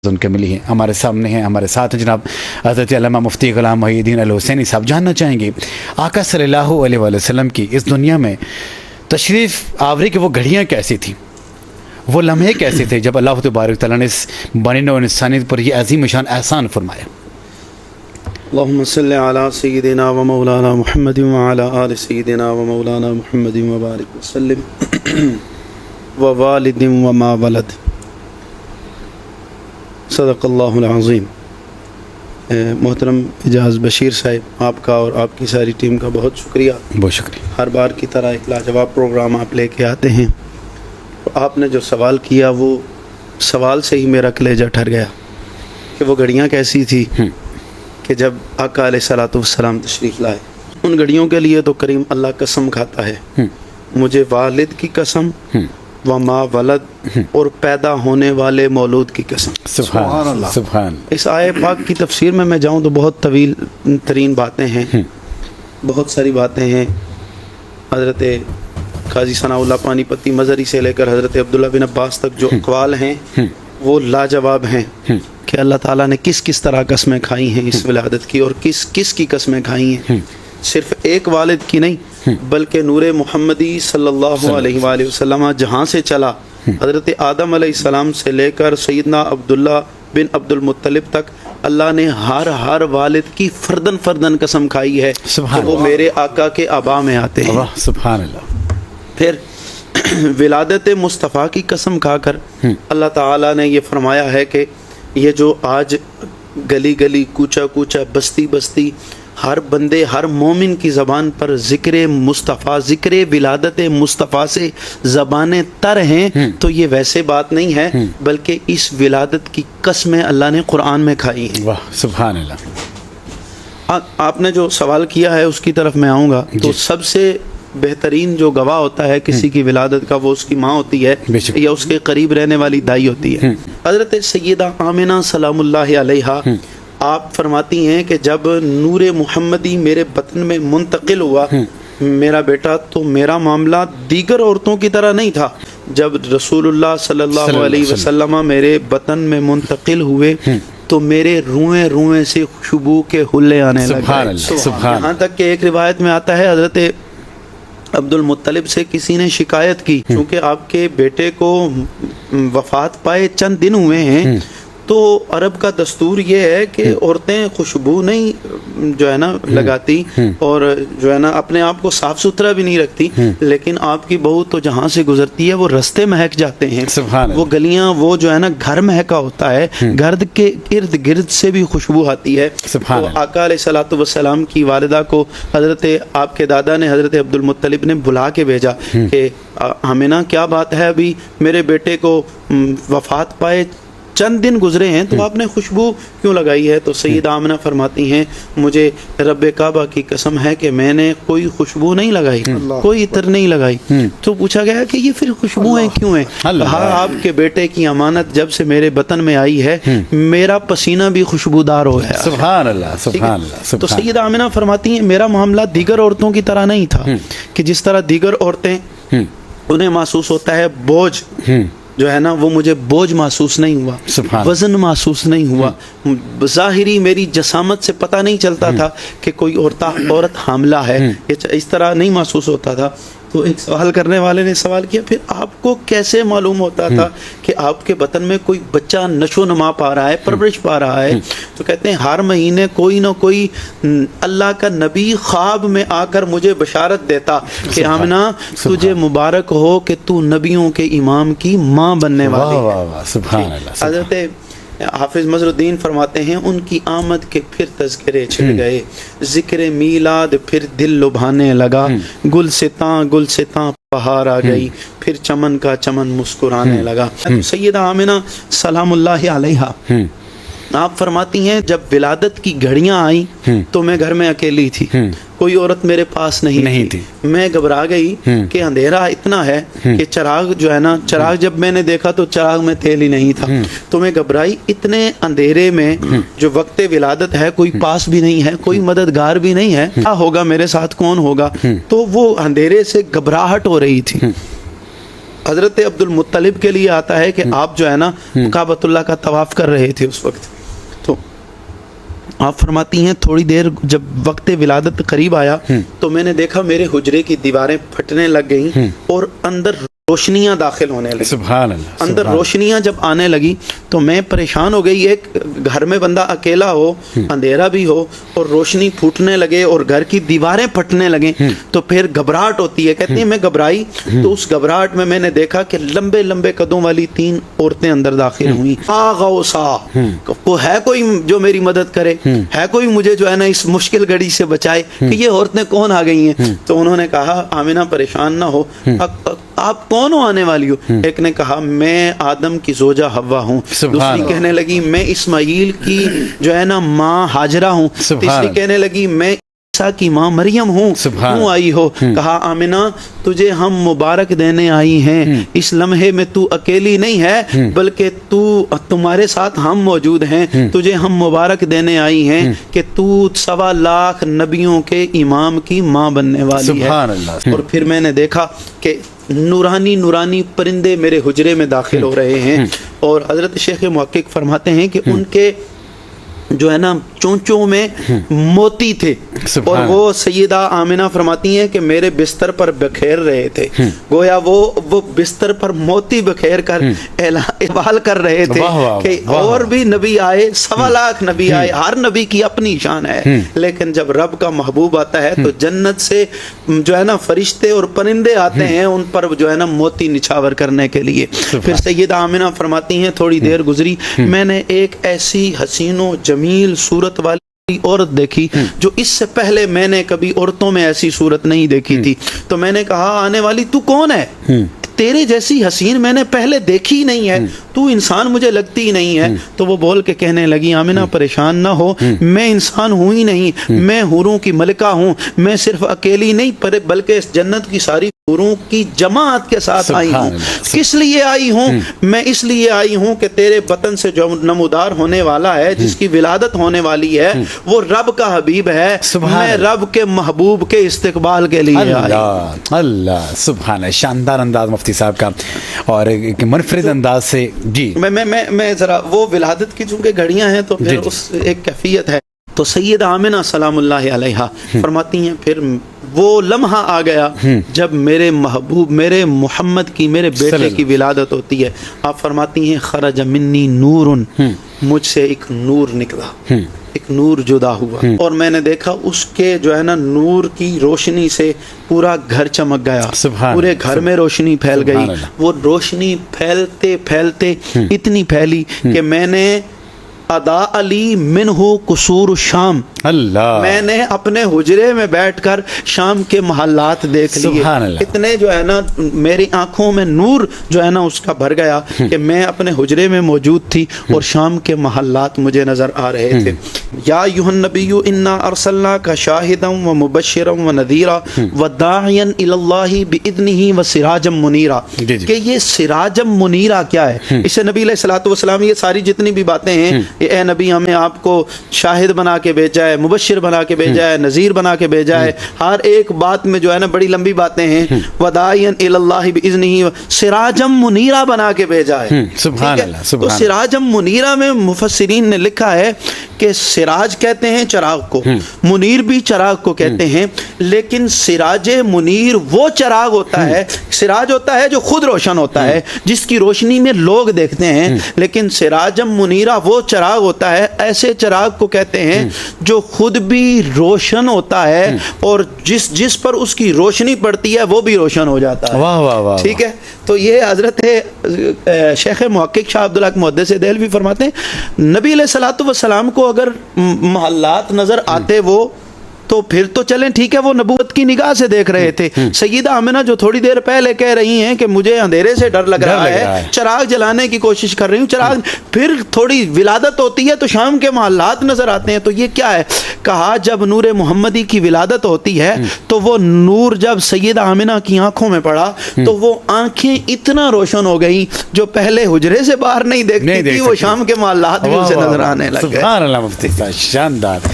उनके मिली हैं, हमारे सामने हैं, हमारे साथ हैं जनाब हज़रत अल्लामा मुफ्ती ग़ुलाम मुहीद्दीन अल हुसैनी साहब। जानना चाहेंगे आका सल्लल्लाहु अलैहि वसल्लम की इस दुनिया में तशरीफ़ आवरी की वो घड़ियाँ कैसी थी, वो लम्हे कैसे थे जब अल्लाह तबारक तआला ने इस बनी नौ इंसानियत पर यह अज़ीम शान एहसान फरमाया। अल्लाहुम्मा सल्लि अला सय्यिदिना व मौलाना मुहम्मदिन व अला आलि सय्यिदिना व मौलाना मुहम्मदिन व बारिक वसल्लिम व वालिदिन व मा वलद। सदक़ल्लाहुल अज़ीम। मोहतरम इजाज़ बशीर साहिब, आपका और आपकी सारी टीम का बहुत शुक्रिया। बहुत शुक्रिया। हर बार की तरह एक लाजवाब प्रोग्राम आप लेके आते हैं। आपने जो सवाल किया वो सवाल से ही मेरा कलेजा ठर गया कि वो घड़ियाँ कैसी थी कि जब आका अलैहिस्सलातु वस्सलाम तशरीफ़ लाए। उन घड़ियों के लिए तो करीम अल्लाह कसम खाता है, मुझे वालिद की कसम व मा वलद और पैदा होने वाले मौलूद की कसम। सुभान अल्लाह, सुभान। इस आय पाक की तफसीर में मैं जाऊँ तो बहुत तवील तरीन बातें हैं, बहुत सारी बातें हैं। हज़रत काजी सनाउल्लाह पानीपती मज़री से लेकर हज़रत अब्दुल्ला बिन अब्बास तक जो अक़वाल हैं वो लाजवाब हैं कि अल्लाह ताला ने किस किस तरह कसमें खाई हैं इस विलादत की, और किस किस की कसमें खाई हैं। सिर्फ एक वालिद की नहीं बल्कि नूरे मुहम्मदी सल्लल्लाहु अलैहि वसल्लम जहाँ से चला, हज़रत आदम अलैहिस्सलाम से लेकर सैयदना अब्दुल्ला बिन अब्दुल मुत्तलिब तक अल्लाह ने हर वालिद की फर्दन फर्दन कसम खाई है तो वो मेरे आका के आबा में आते हैं। सुभान अल्लाह। फिर विलादत मुस्तफ़ा की कसम खाकर अल्लाह ताला ने ये फरमाया है कि ये जो आज गली गली कूचा कूचा बस्ती बस्ती हर बंदे हर मोमिन की ज़बान पर ज़िक्र मुस्तफ़ा ज़िक्र विलादत मुस्तफ़ा से ज़बानें तर हैं, तो ये वैसे बात नहीं है बल्कि इस विलादत की कसमें अल्लाह ने कुरान में खाई हैं। वाह सुभान अल्लाह। आपने जो सवाल किया है उसकी तरफ मैं आऊँगा। तो सबसे बेहतरीन जो गवाह होता है किसी की विलादत का वो उसकी माँ होती है या उसके करीब रहने वाली दाई होती है। हज़रत सैयदा आमिना सलामुल्लाह अलैहा आप फरमाती हैं कि जब नूरे मुहम्मदी मेरे बतन में मुंतकिल हुआ मेरा बेटा, तो मेरा मामला दीगर औरतों की तरह नहीं था। जब रसूलुल्लाह सल्लल्लाहु अलैहि वसल्लम मेरे बतन में मुंतकिल हुए तो मेरे रुएं रुएं से खुशबू के हुल्ले आने लगे। यहाँ तक कि एक रिवायत में आता है हज़रत अब्दुल मुत्तलिब से किसी ने शिकायत की, क्योंकि आपके बेटे को वफात पाए चंद दिन हुए हैं, तो अरब का दस्तूर ये है कि औरतें खुशबू नहीं जो है ना लगाती और जो है ना अपने आप को साफ सुथरा भी नहीं रखती, लेकिन आपकी बहू तो जहाँ से गुजरती है वो रास्ते महक जाते हैं, वो गलियाँ वो जो है ना घर महका होता है, घर के इर्द गिर्द से भी खुशबू आती है। तो आका अलैहिस्सलातु वस्सलाम की वालिदा को हज़रत आपके दादा ने हज़रत अब्दुल मुत्तलिब ने बुला के भेजा कि आमिना क्या बात है, अभी मेरे बेटे को वफात पाए चंद दिन गुजरे हैं तो आपने खुशबू क्यों लगाई है। तो सैयदा आमिना फरमाती हैं मुझे रब्बे काबा की कसम है कि मैंने कोई खुशबू नहीं लगाई, कोई इत्र नहीं लगाई। तो पूछा गया कि ये फिर खुशबुएं क्यों हैं। कहा आपके बेटे की अमानत जब से मेरे बतन में आई है मेरा पसीना भी खुशबूदार हो गया। सुभान अल्लाह, सुभान अल्लाह। तो सैयदा आमिना फरमाती हैं मेरा मामला दीगर औरतों की तरह नहीं था कि जिस तरह दीगर औरतें उन्हें महसूस होता है बोझ जो है ना, वो मुझे बोझ महसूस नहीं हुआ, वजन महसूस नहीं हुआ, ज़ाहिरी मेरी जसामत से पता नहीं चलता था कि कोई औरत हामला है, इस तरह नहीं महसूस होता था। तो एक सवाल करने वाले ने सवाल किया फिर आपको कैसे मालूम होता था कि आपके बतन में कोई बच्चा नशो नमा पा रहा है, परवरिश पा रहा है। तो कहते हैं हर महीने कोई ना कोई अल्लाह का नबी ख्वाब में आकर मुझे बशारत देता कि आमिना तुझे मुबारक हो कि तू नबियों के इमाम की माँ बनने वाली। हज़रत हाफिज मज़रुद्दीन फरमाते हैं उनकी आमद के फिर तज़किरे छिड़ गए, ज़िक्र मीलाद फिर दिल लुभाने लगा, गुल से तां बहार आ गई, फिर चमन का चमन मुस्कुराने लगा। सैयदा आमिना सलामुल्लाह अलैहा आप फरमाती हैं जब विलादत की घड़ियां आई तो मैं घर में अकेली थी, कोई औरत मेरे पास नहीं थी। मैं घबरा गई कि अंधेरा इतना है कि चिराग जो है ना, चिराग जब मैंने देखा तो चिराग में तेल ही नहीं था। तो मैं घबराई, इतने अंधेरे में जो वक्त विलादत है कोई पास भी नहीं है, कोई मददगार भी नहीं है, क्या होगा मेरे साथ, कौन होगा। तो वो अंधेरे से घबराहट हो रही थी। حضرت عبد المطلب کے لیے آتا ہے کہ آپ جو ہے نا کعبۃ اللہ کا طواف کر رہے تھے اس وقت، تو آپ فرماتی ہیں تھوڑی دیر جب وقت ولادت قریب آیا تو میں نے دیکھا میرے حجرے کی دیواریں پھٹنے لگ گئیں اور اندر روشنیاں داخل ہونے لگی. سبحان اللہ. اندر روشنیاں جب آنے لگی تو میں پریشان ہو گئی. ایک گھر میں بندہ اکیلا ہو، اندھیرا بھی ہو اور روشنی پھوٹنے لگے اور گھر کی دیواریں پھٹنے لگیں تو پھر گھبراہٹ ہوتی ہے. کہتے ہیں میں گھبرائی تو اس گھبراہٹ میں نے دیکھا کہ لمبے لمبے قدوں والی 3 عورتیں اندر داخل ہوئیں. غوثا، وہ ہے کوئی جو میری مدد کرے، ہے کوئی مجھے جو ہے نا اس مشکل گھڑی سے بچائے کہ یہ عورتیں کون آ گئی ہیں. تو انہوں نے کہا آمنہ پریشان نہ ہو، آپ کون ہو آنے والی ہو؟ ایک نے کہا میں آدم کی زوجہ حوا ہوں، دوسری کہنے لگی میں اسماعیل کی جو ہے نا ماں ہاجرہ ہوں، تیسری کہنے لگی میں عیسیٰ کی ماں مریم ہوں. کیوں آئی ہو؟ کہا آمنہ تجھے ہم مبارک دینے آئی ہیں، اس لمحے میں تو اکیلی نہیں ہے بلکہ تمہارے ساتھ ہم موجود ہیں. تجھے ہم مبارک دینے آئی ہیں کہ تو 1.25 لاکھ نبیوں کے امام کی ماں بننے والی ہے. اور پھر میں نے دیکھا کہ نورانی نورانی پرندے میرے حجرے میں داخل ہو رہے ہیں اور حضرت شیخ محقق فرماتے ہیں کہ ان کے جو ہے نا چونچوں میں موتی تھے اور وہ سیدہ آمنہ فرماتی ہیں کہ میرے بستر پر بکھیر رہے تھے. گویا وہ بستر پر موتی بکھیر کر احوال کر رہے تھے کہ اور بھی نبی آئے، 1.25 لاکھ نبی آئے، ہر نبی کی اپنی شان ہے، لیکن جب رب کا محبوب آتا ہے تو جنت سے جو ہے نا فرشتے اور پرندے آتے ہیں ان پر جو ہے نا موتی نچھاور کرنے کے لیے. پھر سیدہ آمنہ فرماتی ہیں تھوڑی دیر گزری، میں نے ایک ایسی حسین و جمیل صورت والی عورت دیکھی جو اس سے پہلے میں نے کبھی عورتوں میں ایسی صورت نہیں دیکھی تھی. تو میں نے کہا آنے والی تو کون ہے؟ تیرے جیسی حسین میں نے پہلے دیکھی نہیں ہے، تو انسان مجھے لگتی نہیں ہے. تو وہ بول کے کہنے لگی آمنہ پریشان نہ ہو، میں انسان ہوں ہی نہیں، میں حوروں کی ملکہ ہوں. میں صرف اکیلی نہیں بلکہ اس جنت کی ساری حوروں کی جماعت کے ساتھ آئی ہوں. کس لیے آئی ہوں؟ میں اس لیے آئی ہوں کہ تیرے بطن سے جو نمودار ہونے والا ہے، جس کی ولادت ہونے والی ہے، وہ رب کا حبیب ہے. میں رب کے محبوب کے استقبال کے لیے آئی. اللہ سبحان اللہ. شاندار انداز مفتی صاحب کا اور ایک منفرد انداز سے. جی میں ذرا وہ ولادت کی چونکہ گھڑیاں ہیں تو پھر اس ایک کیفیت ہے. تو سیدہ آمنہ سلام اللہ علیہا فرماتی ہیں پھر وہ لمحہ آ گیا جب میرے محبوب میرے محمد کی میرے بیٹے کی ولادت ہوتی ہے. آپ فرماتی ہیں خرج منی نور، مجھ سے ایک نور نکلا، ایک نور جدا ہوا اور میں نے دیکھا اس کے جو ہے نا نور کی روشنی سے پورا گھر چمک گیا، پورے گھر میں روشنی پھیل گئی. وہ روشنی پھیلتے پھیلتے اتنی پھیلی کہ میں نے ادا علی منہ قصور شام، اللہ، میں نے اپنے حجرے میں بیٹھ کر شام کے محلات دیکھ لیے. اتنے جو ہے نا میری آنکھوں میں نور جو ہے نا اس کا بھر گیا کہ میں اپنے حجرے میں موجود تھی اور شام کے محلات مجھے نظر آ رہے تھے. یا ایھا النبی انا ارسلناک شاہدا ومبشرا ونذیرا وداعیا الی اللہ باذنہ وسراجا منیرا. کہ یہ سراجا منیرا کیا ہے؟ اسے نبی علیہ الصلوۃ والسلام یہ ساری جتنی بھی باتیں ہیں، اے نبی ہمیں آپ کو شاہد بنا کے بھیجا ہے، مبشر بنا کے بھیجا ہے، نذیر بنا کے بھیجا ہے، ہر ایک بات میں جو ہے نا بڑی لمبی باتیں ہیں. وداعیا الی اللہ باذنہ سراجا منیرا بنا کے بھیجا ہے. سبحان اللہ. تو سراجا منیرا میں مفسرین نے لکھا ہے کہ سراج کہتے ہیں چراغ کو، منیر بھی چراغ کو کہتے ہیں، لیکن سراج منیر وہ چراغ ہوتا ہے، سراج ہوتا ہے جو خود روشن ہوتا ہے، جس کی روشنی میں لوگ دیکھتے ہیں، لیکن سراج منیرا وہ چراغ ہوتا ہے، ایسے چراغ کو کہتے ہیں جو خود بھی روشن ہوتا ہے اور جس پر اس کی روشنی پڑتی ہے وہ بھی روشن ہو جاتا ہے. واہ واہ واہ. ٹھیک ہے. تو یہ حضرت شیخ محقق شاہ عبدالحق محدث دہلوی فرماتے ہیں نبی علیہ الصلوۃ والسلام کو اگر محلات نظر آتے وہ تو پھر تو چلیں ٹھیک ہے، وہ نبوت کی نگاہ سے دیکھ رہے تھے. سیدہ آمنہ جو تھوڑی دیر پہلے کہہ رہی ہیں کہ مجھے اندھیرے سے ڈر لگ رہا ہے، چراغ جلانے کی کوشش کر رہی ہوں، چراغ، پھر تھوڑی ولادت ہوتی ہے تو شام کے محلات نظر آتے ہیں. تو یہ کیا ہے؟ کہا جب نور محمدی کی ولادت ہوتی ہے تو وہ نور جب سیدہ آمنہ کی آنکھوں میں پڑا تو وہ آنکھیں اتنا روشن ہو گئیں جو پہلے حجرے سے باہر نہیں دیکھتی تھی، وہ شام کے محلات بھی اسے نظر آنے لگ گئے. سبحان اللہ. مفتی صاحب شاندار.